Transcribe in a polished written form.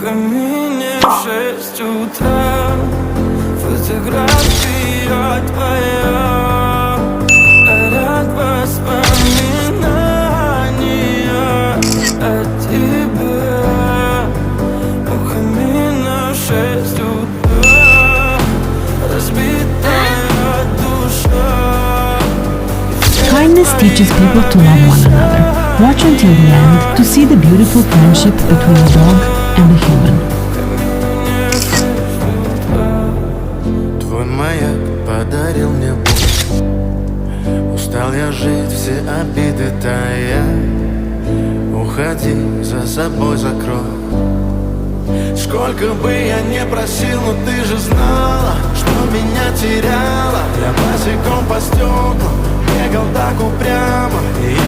камине в 6 утра. Фотография твоя, горят воспоминания о тебе. У камина в 6 утра, разбитая душа. Kindness teaches people to love one another. Watch until the end to see the beautiful friendship between a dog and a human. Твой маяк подарил мне боль. Устал я жить, все обиды тая. Уходи, за собой закрой. Сколько бы я не просил, но ты же знала, что меня теряла. Я босиком по стеклам бегал так упрямо.